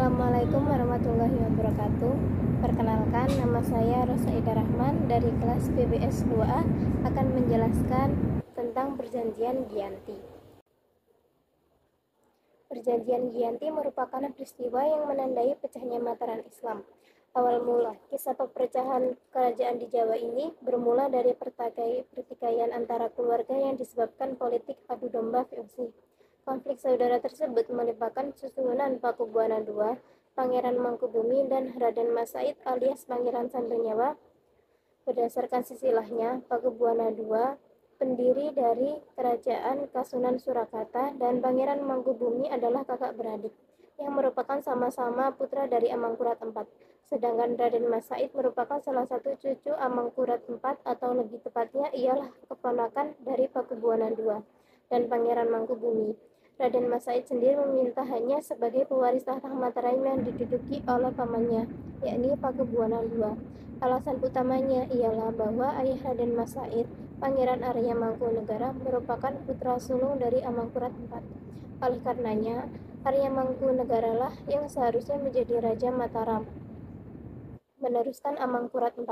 Assalamualaikum warahmatullahi wabarakatuh. Perkenalkan, nama saya Rosa Ida Rahman dari kelas PBS 2A akan menjelaskan tentang Perjanjian Giyanti. Perjanjian Giyanti merupakan peristiwa yang menandai pecahnya Mataram Islam. Awal mula kisah perpecahan kerajaan di Jawa ini bermula dari pertikaian antara keluarga yang disebabkan politik adu domba VOC. Konflik saudara tersebut melibatkan susunan Pakubuwana II, Pangeran Mangkubumi, dan Raden Mas Said alias Pangeran Sambernyawa. Berdasarkan silsilahnya, Pakubuwana II, pendiri dari Kerajaan Kasunan Surakarta, dan Pangeran Mangkubumi adalah kakak beradik, yang merupakan sama-sama putra dari Amangkurat IV. Sedangkan Raden Mas Said merupakan salah satu cucu Amangkurat IV, atau lebih tepatnya ialah keponakan dari Pakubuwana II dan Pangeran Mangkubumi. Raden Mas Said sendiri meminta hanya sebagai pewaris tahta Mataram yang diduduki oleh pamannya, yakni Pakubuwana II. Alasan utamanya ialah bahwa ayah Raden Mas Said, Pangeran Arya Mangkunegara, merupakan putra sulung dari Amangkurat IV. Oleh karenanya, Arya Mangkunegara lah yang seharusnya menjadi Raja Mataram, meneruskan Amangkurat IV.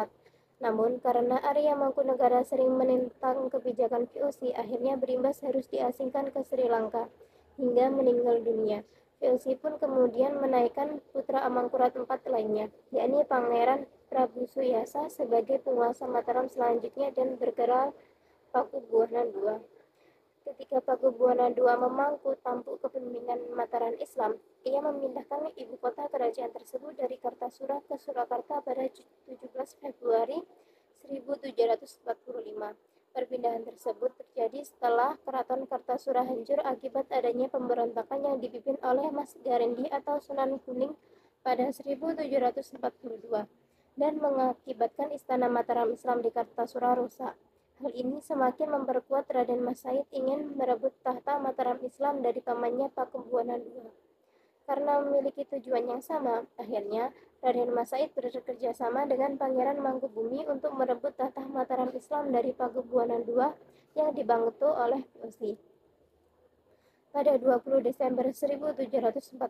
Namun, karena Arya Mangkunegara sering menentang kebijakan VOC, akhirnya berimbas harus diasingkan ke Sri Lanka hingga meninggal dunia. VOC pun kemudian menaikkan putra Amangkurat IV lainnya, yakni Pangeran Prabu Suyasa sebagai penguasa Mataram selanjutnya dan bergerak Pakubuwana II. Ketika Pakubuwana II memangku tampuk kepemimpinan Mataram Islam, ia memindahkan ibu kota kerajaan tersebut dari Kartasura ke Surakarta pada 17 Februari 1745. Perpindahan tersebut terjadi setelah Keraton Kartasura hancur akibat adanya pemberontakan yang dipimpin oleh Mas Garendi atau Sunan Kuning pada 1742 dan mengakibatkan istana Mataram Islam di Kartasura rusak. Hal ini semakin memperkuat Raden Mas Said ingin merebut tahta Mataram Islam dari pamannya Pakubuwana II. Karena memiliki tujuan yang sama, akhirnya Raden Mas Said bekerja sama dengan Pangeran Mangkubumi untuk merebut tahta Mataram Islam dari Pakubuwana II yang dibantu oleh VOC. Pada 20 Desember 1749,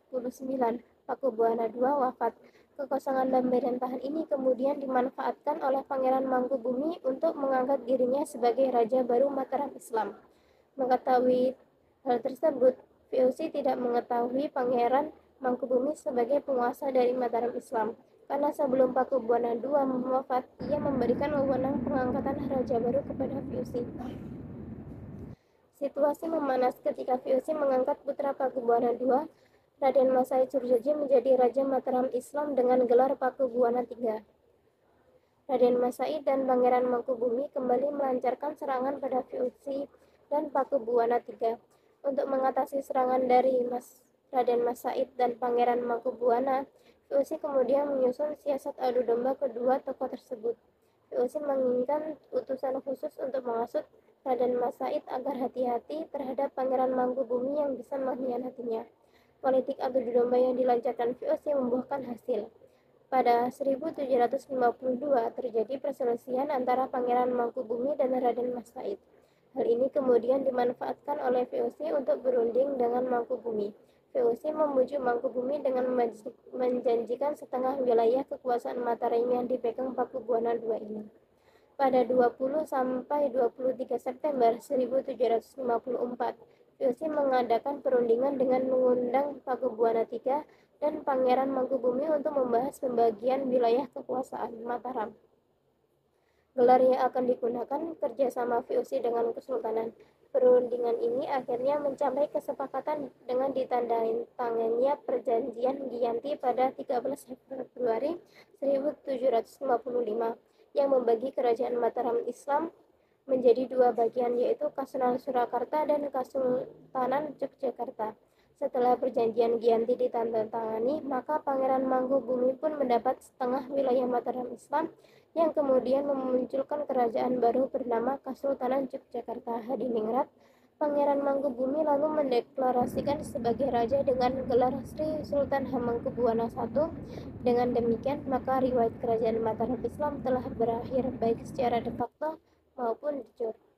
Pakubuwana II wafat. Kekosongan pemerintahan ini kemudian dimanfaatkan oleh Pangeran Mangkubumi untuk mengangkat dirinya sebagai Raja baru Mataram Islam. Mengetahui hal tersebut, VOC tidak mengetahui Pangeran Mangkubumi sebagai penguasa dari Mataram Islam, karena sebelum Pakubuwana II wafat, ia memberikan wewenang pengangkatan Raja baru kepada VOC. Situasi memanas ketika VOC mengangkat putra Pakubuwana II, Raden Mas Said Surjoji, menjadi Raja Mataram Islam dengan gelar Pakubuwana III. Raden Mas Said dan Pangeran Mangkubumi kembali melancarkan serangan pada VOC dan Pakubuwana III. Untuk mengatasi serangan dari Raden Mas Said dan Pangeran Mangkubumi, VOC kemudian menyusun siasat adu domba kedua tokoh tersebut. VOC menginginkan utusan khusus untuk menghasut Raden Mas Said agar hati-hati terhadap Pangeran Mangkubumi yang bisa mengkhianatinya. Politik adu domba yang dilancarkan VOC membuahkan hasil. Pada 1752 terjadi perselisihan antara Pangeran Mangkubumi dan Raden Mas Said. Hal ini kemudian dimanfaatkan oleh VOC untuk berunding dengan Mangkubumi. VOC membujuk Mangkubumi dengan menjanjikan setengah wilayah kekuasaan Mataram yang dipegang Pakubuwana II ini. Pada 20 sampai 23 September 1754, VOC mengadakan perundingan dengan mengundang Pakubuwana III dan Pangeran Mangkubumi untuk membahas pembagian wilayah kekuasaan Mataram. Gelar yang akan digunakan kerjasama VOC dengan Kesultanan. Perundingan ini akhirnya mencapai kesepakatan dengan ditandatangani Perjanjian Giyanti pada 13 Februari 1755 yang membagi Kerajaan Mataram Islam menjadi dua bagian, yaitu Kasunan Surakarta dan Kesultanan Yogyakarta. Setelah Perjanjian Giyanti ditandatangani, maka Pangeran Mangkubumi pun mendapat setengah wilayah Mataram Islam yang kemudian memunculkan kerajaan baru bernama Kesultanan Yogyakarta Hadiningrat. Pangeran Mangkubumi lalu mendeklarasikan sebagai raja dengan gelar Sri Sultan Hamengkubuwana I. Dengan demikian, maka riwayat kerajaan Mataram Islam telah berakhir baik secara de facto maupun de jure.